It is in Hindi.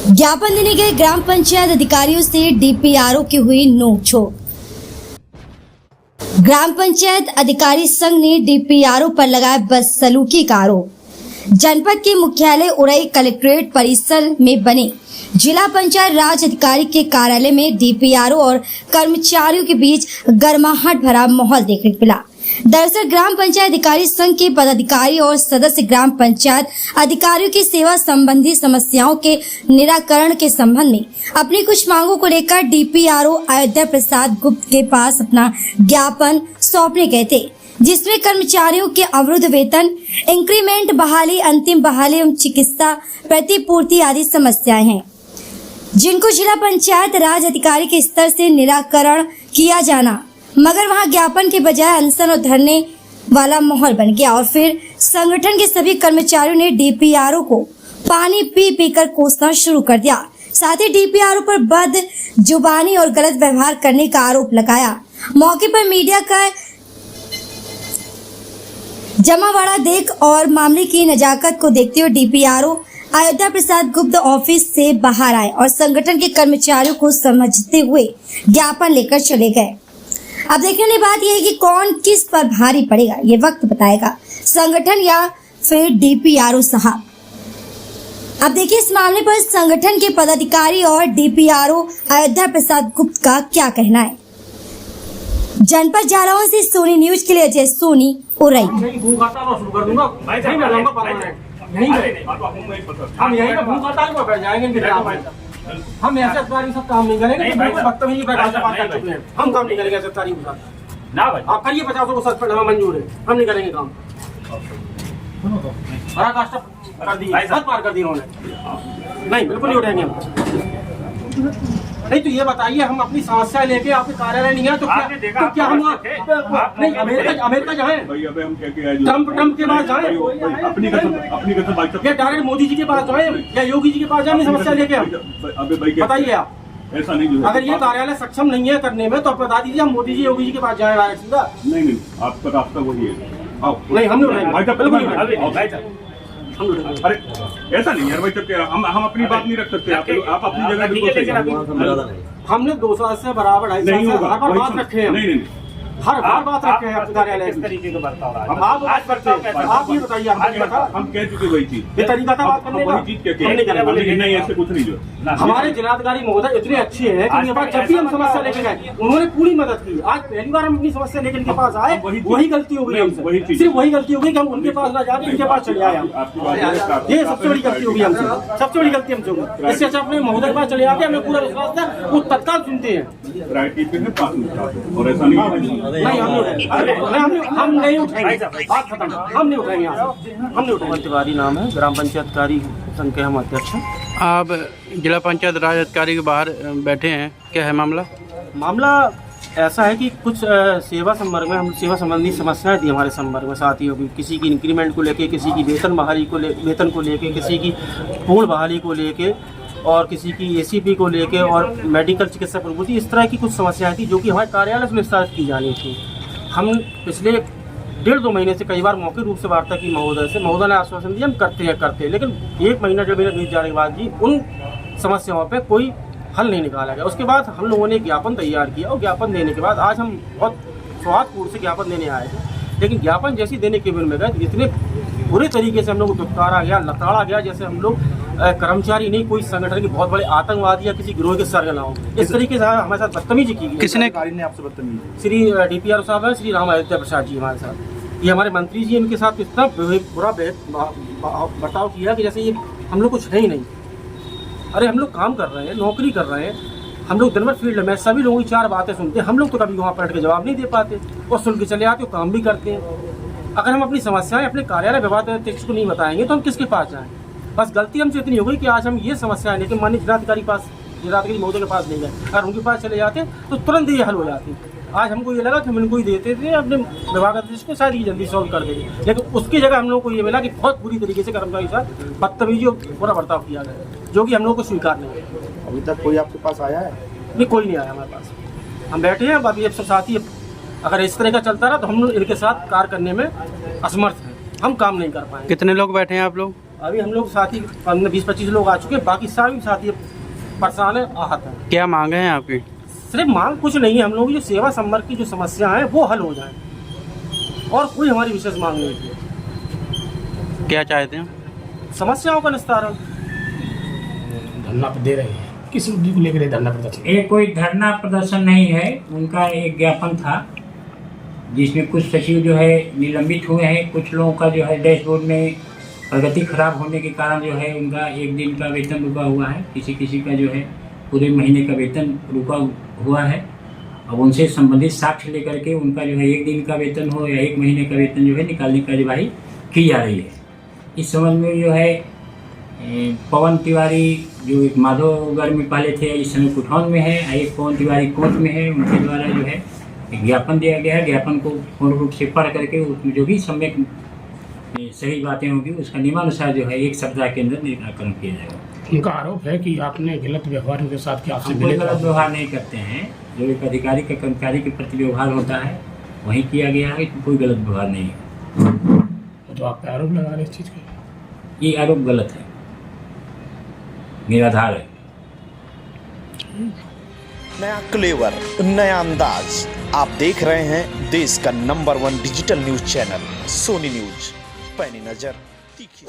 ज्ञापन देने गए ग्राम पंचायत अधिकारियों से डीपीआरओ की हुई नोकझोंक। ग्राम पंचायत अधिकारी संघ ने डीपीआरओ पर लगाया बदसलूकी का आरोप। जनपद के मुख्यालय उरई कलेक्ट्रेट परिसर में बने जिला पंचायत राज अधिकारी के कार्यालय में डीपीआरओ और कर्मचारियों के बीच गर्माहट भरा माहौल देखने को मिला। दरअसल ग्राम पंचायत अधिकारी संघ के पदाधिकारी और सदस्य ग्राम पंचायत अधिकारियों की सेवा संबंधी समस्याओं के निराकरण के संबंध में अपनी कुछ मांगों को लेकर डीपीआरओ अयोध्या प्रसाद गुप्त के पास अपना ज्ञापन सौंपने गए थे, जिसमें कर्मचारियों के अवरुद्ध वेतन, इंक्रीमेंट, बहाली, अंतिम बहाली एवं चिकित्सा प्रतिपूर्ति आदि समस्याएं हैं, जिनको जिला पंचायत राज अधिकारी के स्तर से निराकरण किया जाना। मगर वहां ज्ञापन के बजाय अनशन और धरने वाला माहौल बन गया और फिर संगठन के सभी कर्मचारियों ने डीपीआरओ को पानी पी पी कर कोसना शुरू कर दिया। साथ ही डीपीआरओ पर बदजुबानी और गलत व्यवहार करने का आरोप लगाया। मौके पर मीडिया का जमावड़ा देख और मामले की नजाकत को देखते हुए डीपीआरओ अयोध्या प्रसाद गुप्त ऑफिस से बाहर आए और संगठन के कर्मचारियों को समझते हुए ज्ञापन लेकर चले गए। अब देखने वाली बात यह है कि कौन किस पर भारी पड़ेगा, ये वक्त बताएगा, संगठन या फिर डीपीआरओ साहब। अब देखिए इस मामले पर संगठन के पदाधिकारी और डीपीआरओ अयोध्या प्रसाद गुप्त का क्या कहना है। जनपद जालौन से सोनी न्यूज के लिए अजय सोनी, उरई। हम यहीं पे भूख हड़ताल पर बैठ जाएंगे। हम ऐसे अधिकारी सब काम नहीं करेंगे। बदतमीजी प्रकार से बात कर चुके हैं। हम काम नहीं करेंगे ऐसे अधिकारी के साथ। ना भाई आप करिए 50 को सस्पेंड, हमें मंजूर है, हम नहीं करेंगे काम। बड़ा कास्ट कर दिया, सब पार कर दिया उन्होंने। नहीं बिल्कुल नहीं उठेंगे हम। नहीं तो ये बताइए, हम अपनी समस्या लेके आपके कार्यालय नहीं है तो क्या हम नहीं अमेरिका जाएं, ट्रम्प के पास जाएं, अपनी कसम या डायरेक्ट मोदी जी के पास जाएं या योगी जी के पास जाएं समस्या लेके हम? बताइए आप, ऐसा नहीं। अगर ये कार्यालय सक्षम नहीं है करने में तो आप बता दीजिए, हम मोदी जी योगी जी के पास जाएं डायरेक्ट सीधा। नहीं आपका रास्ता वही है। नहीं हम नहीं, अरे ऐसा नहीं यार भाई, जब हम अपनी बात नहीं रख सकते। आप अपनी जगह बिल्कुल। हमने 2 साल से बराबर नहीं होगा, हर बार बात रखे हैं। नहीं हर बार बात रखे हैं कार्यालय इस तरीके का बर्ताव रहा है। आप बात करते हैं, आप ये बताइए, हम कह चुके वही चीज, ये तरीका था बात करने का। नहीं ऐसे कुछ नहीं। जो हमारे जिलाधिकारी महोदय इतने अच्छे हैं कि इनके पास जब भी हम समस्या लेके गए उन्होंने पूरी मदद की। आज पहली बार हम अपनी समस्या लेकर इनके पास आए, वही गलती हो गई हमसे। सिर्फ वही गलती हो गई कि हम उनके पास ना जाके इनके पास चले आए। ये सबसे बड़ी गलती होगी हमसे, सबसे बड़ी गलती हमसे होगी। इससे अच्छा अपने महोदय के पास चले आते, हमें पूरा विश्वास था, वो तत्काल सुनते हैं। और ऐसा नहीं नहीं हम नहीं उठाएंगे, बात खत्म, हम नहीं उठाएंगे, हम नहीं उठाएंगे। तिवारी नाम है, ग्राम पंचायत कार्य संघ के हम अध्यक्ष हैं। आप जिला पंचायत राज अधिकारी के बाहर बैठे हैं, क्या है मामला? मामला ऐसा है कि कुछ सेवा संवर्ग में हम सेवा संबंधी समस्याएं थी हमारे संवर्ग में साथियों की। किसी की इंक्रीमेंट को लेके, किसी की वेतन को लेके, किसी की पूर्ण बहाली को लेके और किसी की एसीपी को लेके और मेडिकल चिकित्सा प्रभुति, इस तरह की कुछ समस्याएं थी जो कि हमारे कार्यालय से निस्तारित की जानी थी। हम पिछले 1.5-2 महीने से कई बार मौखिक रूप से वार्ता की महोदय से, महोदय ने आश्वासन दिया हम करते हैं, लेकिन 1 महीना 1.5 महीना बीत जाने के बाद भी उन समस्याओं पर कोई हल नहीं निकाला गया। उसके बाद हम लोगों ने ज्ञापन तैयार किया और ज्ञापन देने के बाद आज हम बहुत स्वादपूर्ण से ज्ञापन देने आए थे, लेकिन ज्ञापन जैसी देने के बिल में गए इतने बुरे तरीके से हम लोग को दुत्कारा गया, लताड़ा गया, जैसे हम लोग कर्मचारी नहीं कोई संगठन के बहुत बड़े आतंकवादी या किसी गिरोह के सरगना हो। इस तरीके से हमारे साथ बदतमीजी की गई। किसने आपसे बदतमीजी? श्री डीपीआरओ साहब है, श्री राम अयोध्या प्रसाद जी हमारे साथ। ये हमारे मंत्री जी, इनके साथ इतना बुरा बर्ताव किया कि जैसे ये हम लोग कुछ है ही नहीं। अरे हम लोग काम कर रहे हैं, नौकरी कर रहे हैं, हम लोग दिन भर फील्ड में सभी लोगों की 4 बातें सुनते हैं। हम लोग तो कभी वहाँ बैठ के जवाब नहीं दे पाते और सुन के चले आते हो, काम भी करते हैं। अगर हम अपनी समस्याएं अपने कार्यालय विभाग अध्यक्ष को नहीं बताएंगे तो हम किसके पास जाएं? बस गलती हमसे इतनी हो गई कि आज हम ये समस्याएं लेकिन माननीय जिलाधिकारी महोदय के पास नहीं गए। अगर उनके पास चले जाते तो तुरंत ये हल हो जाती। आज हमको ये लगा कि हम इनको ही देते थे अपने विभाग अध्यक्ष को, शायद ये जल्दी सॉल्व कर देंगे, लेकिन उसकी जगह हम लोग को ये मिला कि बहुत बुरी तरीके से कर्मचारी साथ बदतमीजी और बुरा बर्ताव किया गया, जो कि हम लोग को स्वीकार नहीं है। अभी तक कोई आपके पास आया है? नहीं, कोई नहीं आया हमारे पास। हम बैठे हैं, अब ये सब साथी अगर इस तरह का चलता रहा तो हम लोग इनके साथ कार्य करने में असमर्थ हैं, हम काम नहीं कर पाएंगे। कितने लोग बैठे हैं आप लोग? अभी हम लोग साथी 20-25 लोग आ चुके हैं, बाकी सभी साथी परेशान है, आहत है। क्या मांगे हैं आपकी? सिर्फ मांग कुछ नहीं है, हम लोग जो सेवा संवर्ग की जो समस्या है वो हल हो जाए, और कोई हमारी विशेष मांग नहीं है। क्या चाहते हैं? समस्याओं का निस्तारण। धरना दे रहे हैं, किस मुद्दे को लेकर धरना प्रदर्शन? ये कोई धरना प्रदर्शन नहीं है, उनका एक ज्ञापन था जिसमें कुछ सचिव जो है निलंबित हुए हैं, कुछ लोगों का जो है डैशबोर्ड में प्रगति खराब होने के कारण जो है उनका एक दिन का वेतन रुका हुआ है, किसी का जो है पूरे महीने का वेतन रुका हुआ है। अब उनसे संबंधित साक्ष्य लेकर के उनका जो है एक दिन का वेतन हो या एक महीने का वेतन जो है निकालने की कार्यवाही की जा रही है। इस संबंध में जो है पवन तिवारी जो एक माधवगढ़ में पहले थे, इस समय कुठौन में है, एक पवन तिवारी कोर्ट में है, उनके द्वारा जो है एक ज्ञापन दिया गया है। ज्ञापन को पूर्ण रूप से पढ़ करके उसमें जो भी सम्यक सही बातें होंगी उसका नियमानुसार जो है 1 सप्ताह के अंदर निराकरण किया जाएगा। उनका आरोप है कि आपने गलत व्यवहार उनके साथ किया, आपसे हम कोई गलत व्यवहार नहीं करते हैं, जो एक अधिकारी का कर्मचारी के प्रति व्यवहार होता है वही किया गया है, कोई गलत व्यवहार नहीं है। तो आप पे आरोप लगा रहे इस चीज़ का? ये आरोप गलत है, निराधार है। नया क्लेवर, नया अंदाज, आप देख रहे हैं देश का number 1 digital news channel Sony news. पैनी नजर तीखी।